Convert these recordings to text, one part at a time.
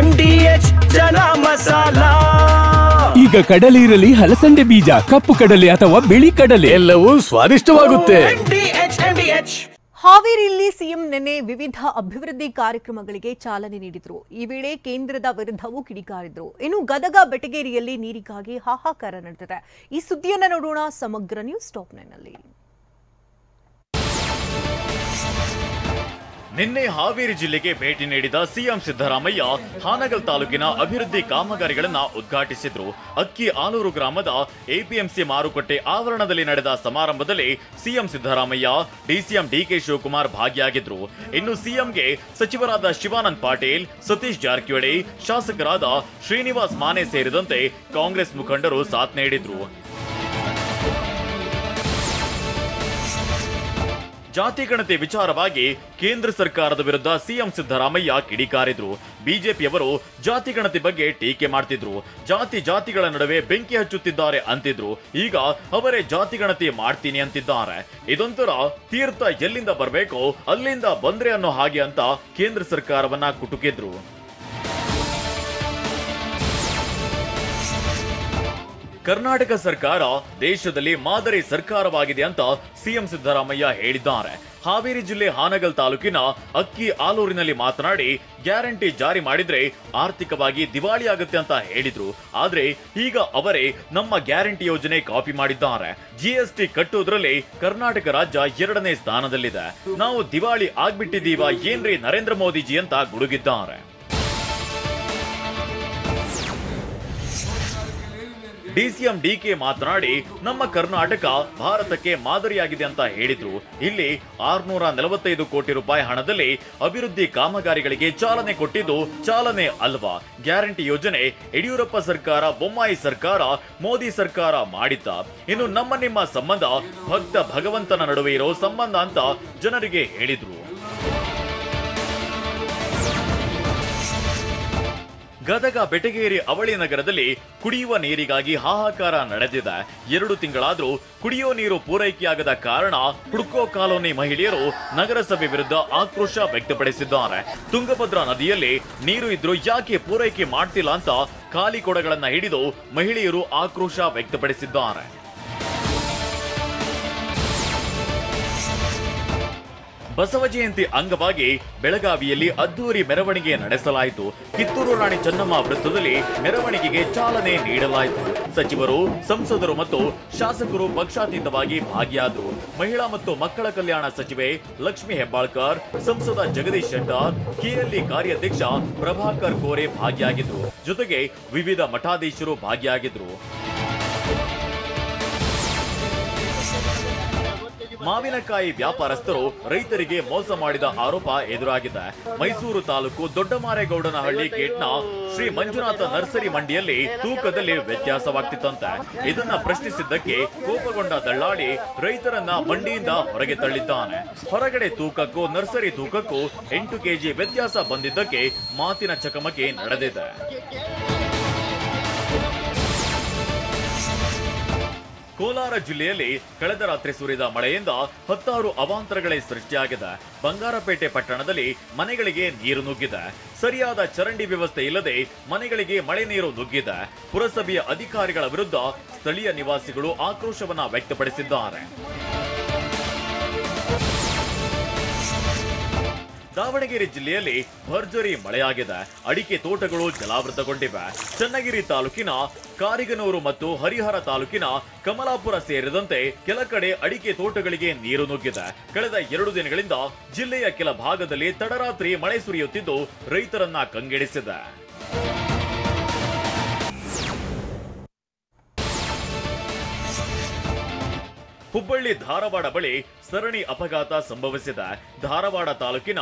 MDH ಜನ ಮಸಾಲಾ. ಈಗ ಕಡಲೆ ಇರಲಿ, ಹಲಸಂದೆ ಬೀಜ, ಕಪ್ಪು ಕಡಲೆ ಅಥವಾ ಬಿಳಿ ಕಡಲೆ, ಎಲ್ಲವೂ ಸ್ವಾದಿಷ್ಟವಾಗುತ್ತೆ. ಹಾವೇರಿಯಲ್ಲಿ ಸಿಎಂ ನಿನ್ನೆ ವಿವಿಧ ಅಭಿವೃದ್ಧಿ ಕಾರ್ಯಕ್ರಮಗಳಿಗೆ ಚಾಲನೆ ನೀಡಿದರು. ಈ ವೇಳೆ ಕೇಂದ್ರದ ವಿರುದ್ಧವೂ ಕಿಡಿಕಾರಿದ್ರು. ಇನ್ನು ಗದಗ ಬೆಟಗೇರಿಯಲ್ಲಿ ನೀರಿಗಾಗಿ ಹಾಹಾಕಾರ ನಡೆದಿದೆ. ಈ ಸುದ್ದಿಯನ್ನು ನೋಡೋಣ ಸಮಗ್ರ ನ್ಯೂಸ್ ಟಾಪ್ 9 ನಲ್ಲಿ. ನಿನ್ನೆ ಹಾವೇರಿ ಜಿಲ್ಲೆಗೆ ಭೇಟಿ ನೀಡಿದ ಸಿಎಂ ಸಿದ್ದರಾಮಯ್ಯ ಹಾನಗಲ್ ತಾಲೂಕಿನ ಅಭಿವೃದ್ಧಿ ಕಾಮಗಾರಿಗಳನ್ನ ಉದ್ಘಾಟಿಸಿದ್ರು. ಅಕ್ಕಿ ಆಲೂರು ಗ್ರಾಮದ ಎಪಿಎಂಸಿ ಮಾರುಕಟ್ಟೆ ಆವರಣದಲ್ಲಿ ನಡೆದ ಸಮಾರಂಭದಲ್ಲಿ ಸಿಎಂ ಸಿದ್ದರಾಮಯ್ಯ, ಡಿಸಿಎಂ ಡಿಕೆ ಶಿವಕುಮಾರ್ ಭಾಗಿಯಾಗಿದ್ರು. ಇನ್ನು ಸಿಎಂಗೆ ಸಚಿವರಾದ ಶಿವಾನಂದ ಪಾಟೀಲ್, ಸತೀಶ್ ಜಾರಕಿಹೊಳಿ, ಶಾಸಕರಾದ ಶ್ರೀನಿವಾಸ್ ಮಾನೆ ಸೇರಿದಂತೆ ಕಾಂಗ್ರೆಸ್ ಮುಖಂಡರು ಸಾಥ್ ನೀಡಿದ್ರು. ಜಾತಿ ಗಣತಿ ವಿಚಾರವಾಗಿ ಕೇಂದ್ರ ಸರ್ಕಾರದ ವಿರುದ್ಧ ಸಿಎಂ ಸಿದ್ದರಾಮಯ್ಯ ಕಿಡಿಕಾರಿದ್ರು. ಬಿಜೆಪಿಯವರು ಜಾತಿ ಗಣತಿ ಬಗ್ಗೆ ಟೀಕೆ ಮಾಡ್ತಿದ್ರು. ಜಾತಿಗಳ ನಡುವೆ ಬೆಂಕಿ ಹಚ್ಚುತ್ತಿದ್ದಾರೆ ಅಂತಿದ್ರು. ಈಗ ಅವರೇ ಜಾತಿ ಗಣತಿ ಮಾಡ್ತೀನಿ ಅಂತಿದ್ದಾರೆ. ಇದೊಂಥರ ತೀರ್ಥ ಎಲ್ಲಿಂದ ಬರಬೇಕೋ ಅಲ್ಲಿಂದ ಬಂದ್ರೆ ಅನ್ನೋ ಹಾಗೆ ಅಂತ ಕೇಂದ್ರ ಸರ್ಕಾರವನ್ನ ಕುಟುಕಿದ್ರು. ಕರ್ನಾಟಕ ಸರ್ಕಾರ ದೇಶದಲ್ಲಿ ಮಾದರಿ ಸರ್ಕಾರವಾಗಿದೆ ಅಂತ ಸಿಎಂ ಸಿದ್ದರಾಮಯ್ಯ ಹೇಳಿದ್ದಾರೆ. ಹಾವೇರಿ ಜಿಲ್ಲೆ ಹಾನಗಲ್ ತಾಲೂಕಿನ ಅಕ್ಕಿ ಆಲೂರಿನಲ್ಲಿ ಮಾತನಾಡಿ, ಗ್ಯಾರಂಟಿ ಜಾರಿ ಮಾಡಿದ್ರೆ ಆರ್ಥಿಕವಾಗಿ ದಿವಾಳಿ ಆಗುತ್ತೆ ಅಂತ ಹೇಳಿದ್ರು. ಆದ್ರೆ ಈಗ ಅವರೇ ನಮ್ಮ ಗ್ಯಾರಂಟಿ ಯೋಜನೆ ಕಾಪಿ ಮಾಡಿದ್ದಾರೆ. ಜಿಎಸ್ಟಿ ಕಟ್ಟೋದ್ರಲ್ಲಿ ಕರ್ನಾಟಕ ರಾಜ್ಯ 2ನೇ ಸ್ಥಾನದಲ್ಲಿದೆ. ನಾವು ದಿವಾಳಿ ಆಗ್ಬಿಟ್ಟಿದೀವ ಏನ್ರಿ ನರೇಂದ್ರ ಮೋದಿಜಿ ಅಂತ ಗುಡುಗಿದ್ದಾರೆ. ಡಿಸಿಎಂ ಡಿಕೆ ಮಾತನಾಡಿ, ನಮ್ಮ ಕರ್ನಾಟಕ ಭಾರತಕ್ಕೆ ಮಾದರಿಯಾಗಿದೆ ಅಂತ ಹೇಳಿದ್ರು. ಇಲ್ಲಿ 645 ಕೋಟಿ ರೂಪಾಯಿ ಹಣದಲ್ಲಿ ಅಭಿವೃದ್ಧಿ ಕಾಮಗಾರಿಗಳಿಗೆ ಚಾಲನೆ ಕೊಟ್ಟಿದ್ದು ಚಾಲನೆ ಅಲ್ವಾ? ಗ್ಯಾರಂಟಿ ಯೋಜನೆ ಯಡಿಯೂರಪ್ಪ ಸರ್ಕಾರ, ಬೊಮ್ಮಾಯಿ ಸರ್ಕಾರ, ಮೋದಿ ಸರ್ಕಾರ ಮಾಡಿದ್ದ. ಇನ್ನು ನಮ್ಮ ನಿಮ್ಮ ಸಂಬಂಧ ಭಕ್ತ ಭಗವಂತನ ನಡುವೆ ಇರೋ ಸಂಬಂಧ ಅಂತ ಜನರಿಗೆ ಹೇಳಿದ್ರು. ಗದಗ ಬೆಟಗೇರಿ ಅವಳಿ ನಗರದಲ್ಲಿ ಕುಡಿಯುವ ನೀರಿಗಾಗಿ ಹಾಹಾಕಾರ ನಡೆದಿದೆ. 2 ತಿಂಗಳಾದ್ರೂ ಕುಡಿಯೋ ನೀರು ಪೂರೈಕೆಯಾಗದ ಕಾರಣ ಹುಡ್ಕೋ ಕಾಲೋನಿ ಮಹಿಳೆಯರು ನಗರಸಭೆ ವಿರುದ್ಧ ಆಕ್ರೋಶ ವ್ಯಕ್ತಪಡಿಸಿದ್ದಾರೆ. ತುಂಗಭದ್ರಾ ನದಿಯಲ್ಲಿ ನೀರು ಇದ್ರೂ ಯಾಕೆ ಪೂರೈಕೆ ಮಾಡ್ತಿಲ್ಲ ಅಂತ ಖಾಲಿ ಕೊಡಗಳನ್ನ ಹಿಡಿದು ಮಹಿಳೆಯರು ಆಕ್ರೋಶ ವ್ಯಕ್ತಪಡಿಸಿದ್ದಾರೆ. ಬಸವ ಜಯಂತಿ ಅಂಗವಾಗಿ ಬೆಳಗಾವಿಯಲ್ಲಿ ಅದ್ದೂರಿ ಮೆರವಣಿಗೆ ನಡೆಸಲಾಯಿತು. ಕಿತ್ತೂರು ರಾಣಿ ಚೆನ್ನಮ್ಮ ವೃತ್ತದಲ್ಲಿ ಮೆರವಣಿಗೆಗೆ ಚಾಲನೆ ನೀಡಲಾಯಿತು. ಸಚಿವರು, ಸಂಸದರು ಮತ್ತು ಶಾಸಕರು ಪಕ್ಷಾತೀತವಾಗಿ ಭಾಗಿಯಾದರು. ಮಹಿಳಾ ಮತ್ತು ಮಕ್ಕಳ ಕಲ್ಯಾಣ ಸಚಿವೆ ಲಕ್ಷ್ಮಿ ಹೆಬ್ಬಾಳ್ಕರ್, ಸಂಸದ ಜಗದೀಶ್ ಶೆಟ್ಟರ್, ಕೆಎಲ್ಇ ಕಾರ್ಯಾಧ್ಯಕ್ಷ ಪ್ರಭಾಕರ್ ಕೋರೆ ಭಾಗಿಯಾಗಿದ್ದರು. ಜೊತೆಗೆ ವಿವಿಧ ಮಠಾಧೀಶರು ಭಾಗಿಯಾಗಿದ್ದರು. ಮಾವಿನಕಾಯಿ ವ್ಯಾಪಾರಸ್ಥರು ರೈತರಿಗೆ ಮೋಸ ಮಾಡಿದ ಆರೋಪ ಎದುರಾಗಿದೆ. ಮೈಸೂರು ತಾಲೂಕು ದೊಡ್ಡಮಾರೇಗೌಡನಹಳ್ಳಿ ಗೇಟ್ನ ಶ್ರೀ ಮಂಜುನಾಥ ನರ್ಸರಿ ಮಂಡಿಯಲ್ಲಿ ತೂಕದಲ್ಲಿ ವ್ಯತ್ಯಾಸವಾಗ್ತಿತ್ತಂತೆ. ಇದನ್ನ ಪ್ರಶ್ನಿಸಿದ್ದಕ್ಕೆ ಕೋಪಗೊಂಡ ದಳ್ಳಾಳಿ ರೈತರನ್ನ ಮಂಡಿಯಿಂದ ಹೊರಗೆ ತಳ್ಳಿದ್ದಾನೆ. ಹೊರಗಡೆ ತೂಕಕ್ಕೂ ನರ್ಸರಿ ತೂಕಕ್ಕೂ 8 ಕೆಜಿ ವ್ಯತ್ಯಾಸ ಬಂದಿದ್ದಕ್ಕೆ ಮಾತಿನ ಚಕಮಕಿ ನಡೆದಿದೆ. ಕೋಲಾರ ಜಿಲ್ಲೆಯಲ್ಲಿ ಕಳೆದ ರಾತ್ರಿ ಸುರಿದ ಮಳೆಯಿಂದ 10 ಅವಾಂತರಗಳೇ ಸೃಷ್ಟಿಯಾಗಿದೆ. ಬಂಗಾರಪೇಟೆ ಪಟ್ಟಣದಲ್ಲಿ ಮನೆಗಳಿಗೆ ನೀರು ನುಗ್ಗಿದೆ. ಸರಿಯಾದ ಚರಂಡಿ ವ್ಯವಸ್ಥೆ ಇಲ್ಲದೆ ಮನೆಗಳಿಗೆ ಮಳೆ ನೀರು ನುಗ್ಗಿದೆ. ಪುರಸಭೆಯ ಅಧಿಕಾರಿಗಳ ವಿರುದ್ಧ ಸ್ಥಳೀಯ ನಿವಾಸಿಗಳು ಆಕ್ರೋಶವನ್ನ ವ್ಯಕ್ತಪಡಿಸಿದ್ದಾರೆ. ದಾವಣಗೆರೆ ಜಿಲ್ಲೆಯಲ್ಲಿ ಭರ್ಜರಿ ಮಳೆಯಾಗಿದೆ. ಅಡಿಕೆ ತೋಟಗಳು ಜಲಾವೃತಗೊಂಡಿವೆ. ಚನ್ನಗಿರಿ ತಾಲೂಕಿನ ಕಾರಿಗನೂರು ಮತ್ತು ಹರಿಹರ ತಾಲೂಕಿನ ಕಮಲಾಪುರ ಸೇರಿದಂತೆ ಕೆಲ ಕಡೆ ಅಡಿಕೆ ತೋಟಗಳಿಗೆ ನೀರು ನುಗ್ಗಿದೆ. ಕಳೆದ 2 ದಿನಗಳಿಂದ ಜಿಲ್ಲೆಯ ಕೆಲ ಭಾಗದಲ್ಲಿ ತಡರಾತ್ರಿ ಮಳೆ ಸುರಿಯುತ್ತಿದ್ದು ರೈತರನ್ನ ಕಂಗೆಡಿಸಿದೆ. ಹುಬ್ಬಳ್ಳಿ ಧಾರವಾಡ ಬಳಿ ಸರಣಿ ಅಪಘಾತ ಸಂಭವಿಸಿದೆ. ಧಾರವಾಡ ತಾಲೂಕಿನ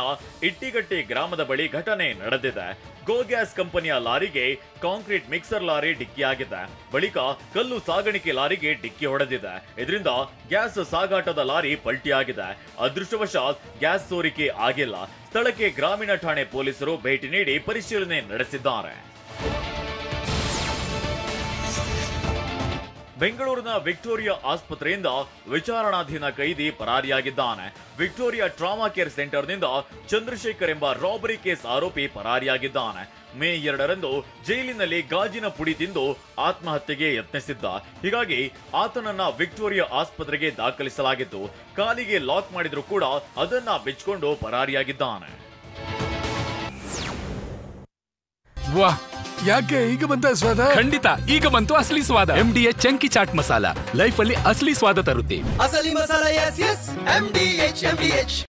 ಇಟ್ಟಿಗಟ್ಟಿ ಗ್ರಾಮದ ಬಳಿ ಘಟನೆ ನಡೆದಿದೆ. ಗೋ ಗ್ಯಾಸ್ ಕಂಪನಿಯ ಲಾರಿಗೆ ಕಾಂಕ್ರೀಟ್ ಮಿಕ್ಸರ್ ಲಾರಿ ಡಿಕ್ಕಿಯಾಗಿದೆ. ಬಳಿಕ ಕಲ್ಲು ಸಾಗಾಣಿಕೆ ಲಾರಿಗೆ ಡಿಕ್ಕಿ ಹೊಡೆದಿದೆ. ಇದರಿಂದ ಗ್ಯಾಸ್ ಸಾಗಾಟದ ಲಾರಿ ಪಲ್ಟಿಯಾಗಿದೆ. ಅದೃಷ್ಟವಶಾತ್ ಗ್ಯಾಸ್ ಸೋರಿಕೆ ಆಗಿಲ್ಲ. ಸ್ಥಳಕ್ಕೆ ಗ್ರಾಮೀಣ ಠಾಣೆ ಪೊಲೀಸರು ಭೇಟಿ ನೀಡಿ ಪರಿಶೀಲನೆ ನಡೆಸಿದ್ದಾರೆ. ಬೆಂಗಳೂರಿನ ವಿಕ್ಟೋರಿಯಾ ಆಸ್ಪತ್ರೆಯಿಂದ ವಿಚಾರಣಾಧೀನ ಕೈದಿ ಪರಾರಿಯಾಗಿದ್ದಾನೆ. ವಿಕ್ಟೋರಿಯಾ ಟ್ರಾಮಾ ಕೇರ್ ಸೆಂಟರ್ನಿಂದ ಚಂದ್ರಶೇಖರ್ ಎಂಬ ರಾಬರಿ ಕೇಸ್ ಆರೋಪಿ ಪರಾರಿಯಾಗಿದ್ದಾನೆ. ಮೇ 2ರಂದು ಜೈಲಿನಲ್ಲಿ ಗಾಜಿನ ಪುಡಿ ತಿಂದು ಆತ್ಮಹತ್ಯೆಗೆ ಯತ್ನಿಸಿದ್ದ. ಹೀಗಾಗಿ ಆತನನ್ನ ವಿಕ್ಟೋರಿಯಾ ಆಸ್ಪತ್ರೆಗೆ ದಾಖಲಿಸಲಾಗಿತ್ತು. ಕಾಲಿಗೆ ಲಾಕ್ ಮಾಡಿದ್ರು ಕೂಡ ಅದನ್ನ ಬಿಚ್ಚಿಕೊಂಡು ಪರಾರಿಯಾಗಿದ್ದಾನೆ. ವಾಹ್, ಯಾಕೆ ಈಗ ಬಂತ ಸ್ವಾದ? ಖಂಡಿತ ಈಗ ಬಂತು ಅಸಲಿ ಸ್ವಾದ. MDH chunky chaat masala life ಅಲ್ಲಿ ಅಸಲಿ ಸ್ವಾದ ತರುತ್ತೆ. ಅಸಲಿ ಮಸಾಲ, ಎಸ್ ಎಸ್ MDH.